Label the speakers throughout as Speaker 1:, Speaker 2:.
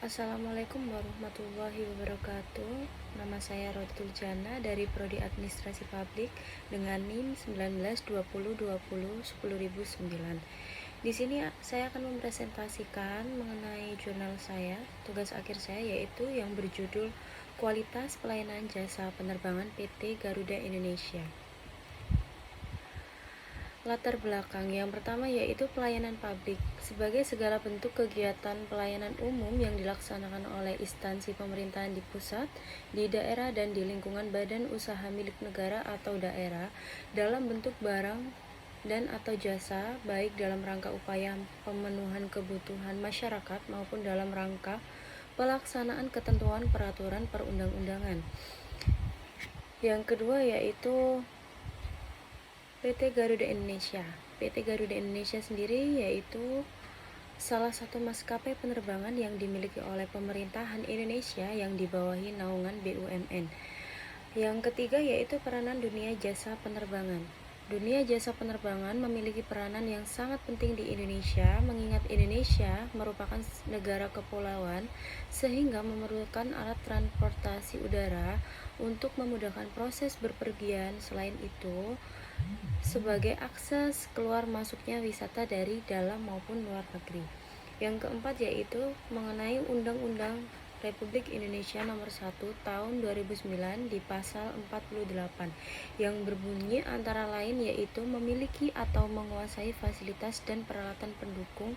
Speaker 1: Assalamualaikum warahmatullahi wabarakatuh. Nama saya Rotul Jana dari Prodi Administrasi Publik dengan NIM 1920201009. Di sini saya akan mempresentasikan mengenai jurnal saya, tugas akhir saya, yaitu yang berjudul Kualitas Pelayanan Jasa Penerbangan PT Garuda Indonesia. Latar belakang yang pertama yaitu pelayanan publik. Sebagai segala bentuk kegiatan pelayanan umum yang dilaksanakan oleh instansi pemerintahan di pusat, di daerah, dan di lingkungan badan usaha milik negara atau daerah dalam bentuk barang dan atau jasa, baik dalam rangka upaya pemenuhan kebutuhan masyarakat maupun dalam rangka pelaksanaan ketentuan peraturan perundang-undangan. Yang kedua yaitu PT Garuda Indonesia. PT Garuda Indonesia sendiri yaitu salah satu maskapai penerbangan yang dimiliki oleh pemerintahan Indonesia yang dibawahi naungan BUMN. Yang ketiga yaitu peranan dunia jasa penerbangan. Dunia jasa penerbangan memiliki peranan yang sangat penting di Indonesia, mengingat Indonesia merupakan negara kepulauan sehingga memerlukan alat transportasi udara untuk memudahkan proses berpergian. Selain itu, sebagai akses keluar masuknya wisata dari dalam maupun luar negeri. Yang keempat yaitu mengenai Undang-Undang Republik Indonesia Nomor 1 Tahun 2009 di Pasal 48 yang berbunyi antara lain yaitu memiliki atau menguasai fasilitas dan peralatan pendukung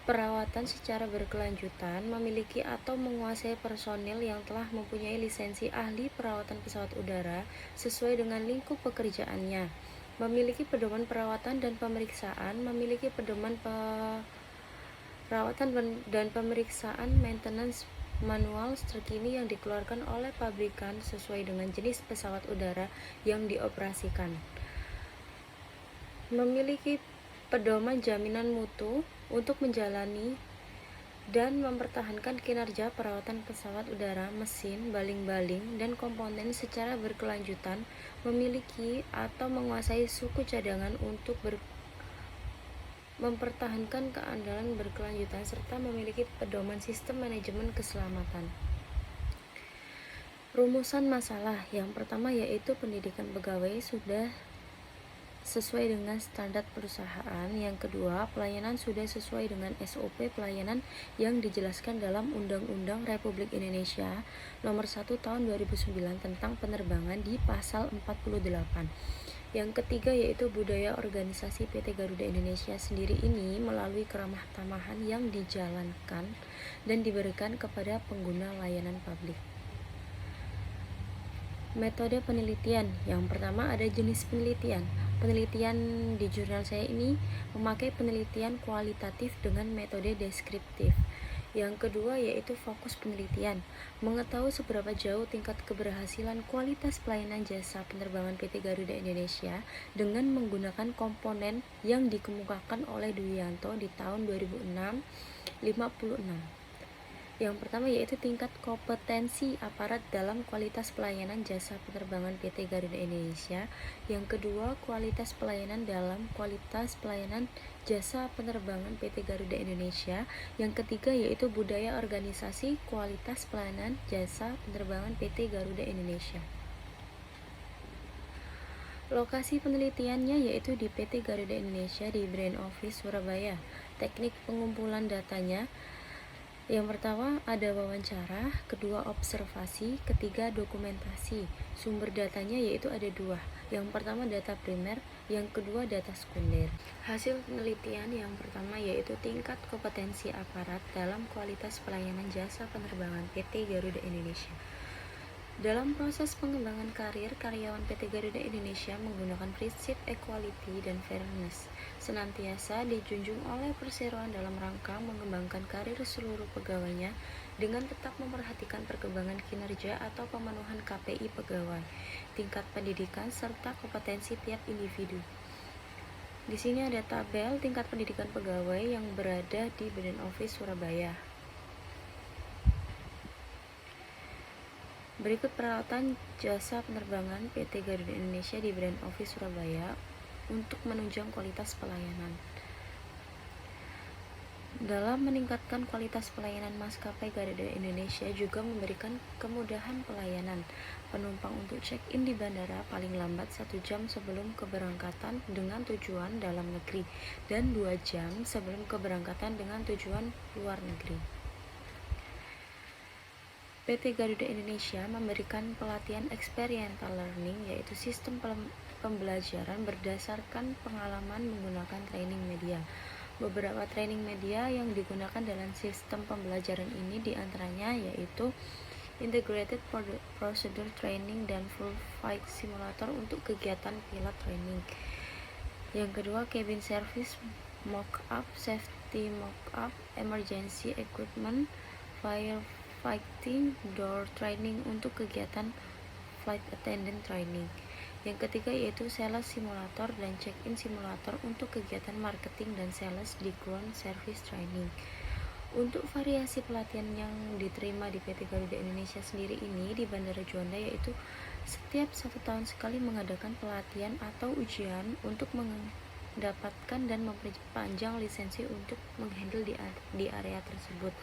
Speaker 1: perawatan secara berkelanjutan, memiliki atau menguasai personil yang telah mempunyai lisensi ahli perawatan pesawat udara sesuai dengan lingkup pekerjaannya, memiliki pedoman perawatan dan pemeriksaan, memiliki pedoman perawatan dan pemeriksaan maintenance manual terkini yang dikeluarkan oleh pabrikan sesuai dengan jenis pesawat udara yang dioperasikan, memiliki pedoman jaminan mutu untuk menjalani dan mempertahankan kinerja perawatan pesawat udara, mesin, baling-baling, dan komponen secara berkelanjutan, memiliki atau menguasai suku cadangan untuk mempertahankan keandalan berkelanjutan, serta memiliki pedoman sistem manajemen keselamatan. Rumusan masalah yang pertama yaitu pendidikan pegawai sudah sesuai dengan standar perusahaan. Yang kedua, pelayanan sudah sesuai dengan SOP pelayanan yang dijelaskan dalam Undang-Undang Republik Indonesia Nomor 1 Tahun 2009 tentang penerbangan di Pasal 48. Yang ketiga yaitu budaya organisasi PT Garuda Indonesia sendiri ini melalui keramah tamahan yang dijalankan dan diberikan kepada pengguna layanan publik. Metode penelitian. Yang pertama ada jenis penelitian. Penelitian di jurnal saya ini memakai penelitian kualitatif dengan metode deskriptif. Yang kedua yaitu fokus penelitian, mengetahui seberapa jauh tingkat keberhasilan kualitas pelayanan jasa penerbangan PT Garuda Indonesia dengan menggunakan komponen yang dikemukakan oleh Duyanto di tahun 2006 56. Yang pertama yaitu tingkat kompetensi aparat dalam kualitas pelayanan jasa penerbangan PT Garuda Indonesia. Yang kedua, kualitas pelayanan dalam kualitas pelayanan jasa penerbangan PT Garuda Indonesia. Yang ketiga yaitu budaya organisasi kualitas pelayanan jasa penerbangan PT Garuda Indonesia. Lokasi penelitiannya yaitu di PT Garuda Indonesia di Brand Office Surabaya. Teknik pengumpulan datanya yang pertama ada wawancara, kedua observasi, ketiga dokumentasi. Sumber datanya yaitu ada dua. Yang pertama data primer, yang kedua data sekunder. Hasil penelitian yang pertama yaitu tingkat kompetensi aparat dalam kualitas pelayanan jasa penerbangan PT Garuda Indonesia. Dalam proses pengembangan karir, karyawan PT Garuda Indonesia menggunakan prinsip equality dan fairness senantiasa dijunjung oleh perseroan dalam rangka mengembangkan karir seluruh pegawainya dengan tetap memperhatikan perkembangan kinerja atau pemenuhan KPI pegawai, tingkat pendidikan, serta kompetensi tiap individu. Di sini ada tabel tingkat pendidikan pegawai yang berada di Badan Office Surabaya. Berikut peralatan jasa penerbangan PT Garuda Indonesia di Brand Office Surabaya untuk menunjang kualitas pelayanan. Dalam meningkatkan kualitas pelayanan, maskapai Garuda Indonesia juga memberikan kemudahan pelayanan penumpang untuk check-in di bandara paling lambat 1 jam sebelum keberangkatan dengan tujuan dalam negeri dan 2 jam sebelum keberangkatan dengan tujuan luar negeri. PT Garuda Indonesia memberikan pelatihan experiential learning, yaitu sistem pembelajaran berdasarkan pengalaman menggunakan training media. Beberapa training media yang digunakan dalam sistem pembelajaran ini diantaranya yaitu Integrated Procedure Training dan Full Flight Simulator untuk kegiatan pilot training. Yang kedua, Cabin Service Mock-up, Safety Mock-up, Emergency Equipment, Firefighting Door Training untuk kegiatan Flight Attendant Training. Yang ketiga yaitu Sales Simulator dan Check-in Simulator untuk kegiatan marketing dan sales di Ground Service Training. Untuk variasi pelatihan yang diterima di PT Garuda Indonesia sendiri ini di Bandara Juanda, yaitu setiap 1 tahun sekali mengadakan pelatihan atau ujian untuk mendapatkan dan memperpanjang lisensi untuk menghandle di area tersebut.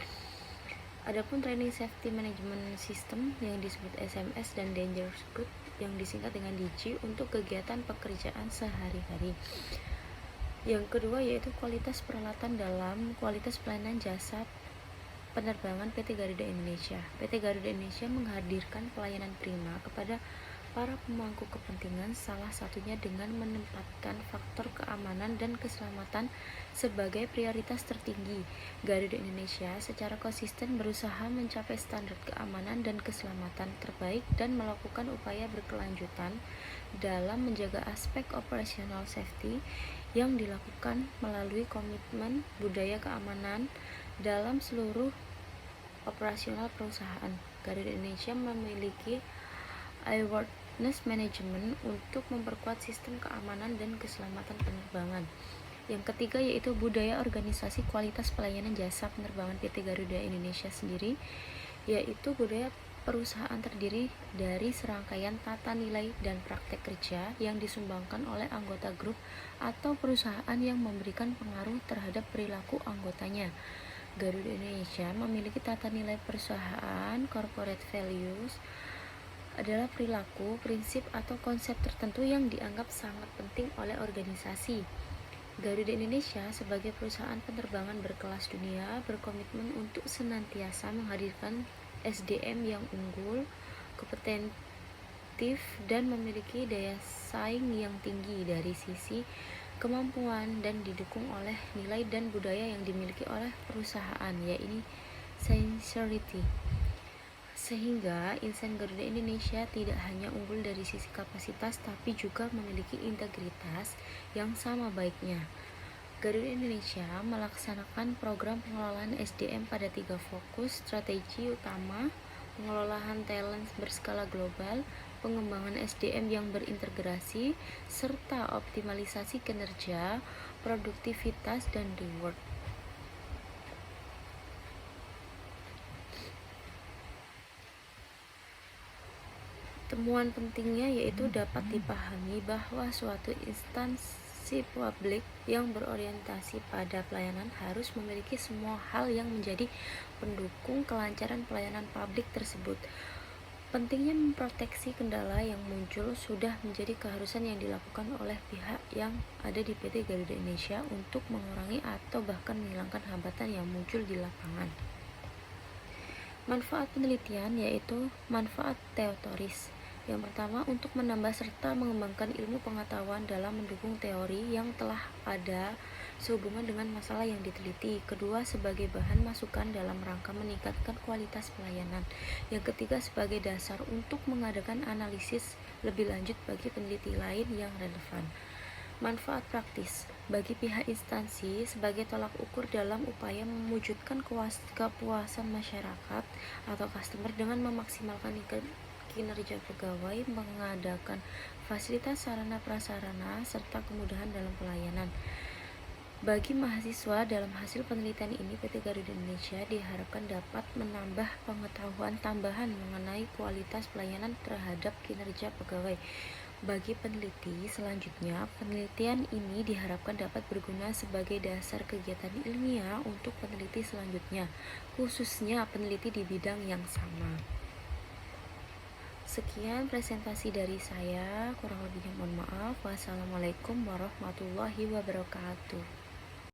Speaker 1: Adapun Training Safety Management System yang disebut SMS dan Danger Good yang disingkat dengan DG untuk kegiatan pekerjaan sehari-hari. Yang kedua yaitu kualitas peralatan dalam kualitas pelayanan jasa penerbangan PT Garuda Indonesia. PT Garuda Indonesia menghadirkan pelayanan prima kepada para pemangku kepentingan, salah satunya dengan menempatkan faktor keamanan dan keselamatan sebagai prioritas tertinggi. Garuda Indonesia secara konsisten berusaha mencapai standar keamanan dan keselamatan terbaik dan melakukan upaya berkelanjutan dalam menjaga aspek operational safety yang dilakukan melalui komitmen budaya keamanan dalam seluruh operasional perusahaan. Garuda Indonesia memiliki awareness management untuk memperkuat sistem keamanan dan keselamatan penerbangan. Yang ketiga yaitu budaya organisasi kualitas pelayanan jasa penerbangan PT Garuda Indonesia sendiri, yaitu budaya perusahaan terdiri dari serangkaian tata nilai dan praktek kerja yang disumbangkan oleh anggota grup atau perusahaan yang memberikan pengaruh terhadap perilaku anggotanya. Garuda Indonesia memiliki tata nilai perusahaan. Corporate values adalah perilaku, prinsip, atau konsep tertentu yang dianggap sangat penting oleh organisasi. Garuda Indonesia sebagai perusahaan penerbangan berkelas dunia berkomitmen untuk senantiasa menghadirkan SDM yang unggul, kompetitif, dan memiliki daya saing yang tinggi dari sisi kemampuan dan didukung oleh nilai dan budaya yang dimiliki oleh perusahaan, yaitu sincerity. Sehingga insan Garuda Indonesia tidak hanya unggul dari sisi kapasitas tapi juga memiliki integritas yang sama baiknya. Garuda Indonesia melaksanakan program pengelolaan SDM pada 3 fokus strategi utama: pengelolaan talent berskala global, pengembangan SDM yang berintegrasi, serta optimalisasi kinerja, produktivitas, dan reward. Temuan pentingnya yaitu dapat dipahami bahwa suatu instansi publik yang berorientasi pada pelayanan harus memiliki semua hal yang menjadi pendukung kelancaran pelayanan publik tersebut. Pentingnya memproteksi kendala yang muncul sudah menjadi keharusan yang dilakukan oleh pihak yang ada di PT Garuda Indonesia untuk mengurangi atau bahkan menghilangkan hambatan yang muncul di lapangan. Manfaat penelitian yaitu manfaat teoris. Yang pertama, untuk menambah serta mengembangkan ilmu pengetahuan dalam mendukung teori yang telah ada sehubungan dengan masalah yang diteliti. Kedua, sebagai bahan masukan dalam rangka meningkatkan kualitas pelayanan. Yang ketiga, sebagai dasar untuk mengadakan analisis lebih lanjut bagi peneliti lain yang relevan. Manfaat praktis bagi pihak instansi sebagai tolak ukur dalam upaya mewujudkan kepuasan masyarakat atau customer dengan memaksimalkan kinerja pegawai, mengadakan fasilitas sarana prasarana, serta kemudahan dalam pelayanan. Bagi mahasiswa, dalam hasil penelitian ini PT Garuda Indonesia diharapkan dapat menambah pengetahuan tambahan mengenai kualitas pelayanan terhadap kinerja pegawai, Bagi peneliti, selanjutnya, penelitian ini diharapkan dapat berguna sebagai dasar kegiatan ilmiah untuk peneliti selanjutnya, khususnya peneliti di bidang yang sama. Sekian presentasi dari saya, kurang lebihnya mohon maaf. Wassalamualaikum warahmatullahi wabarakatuh.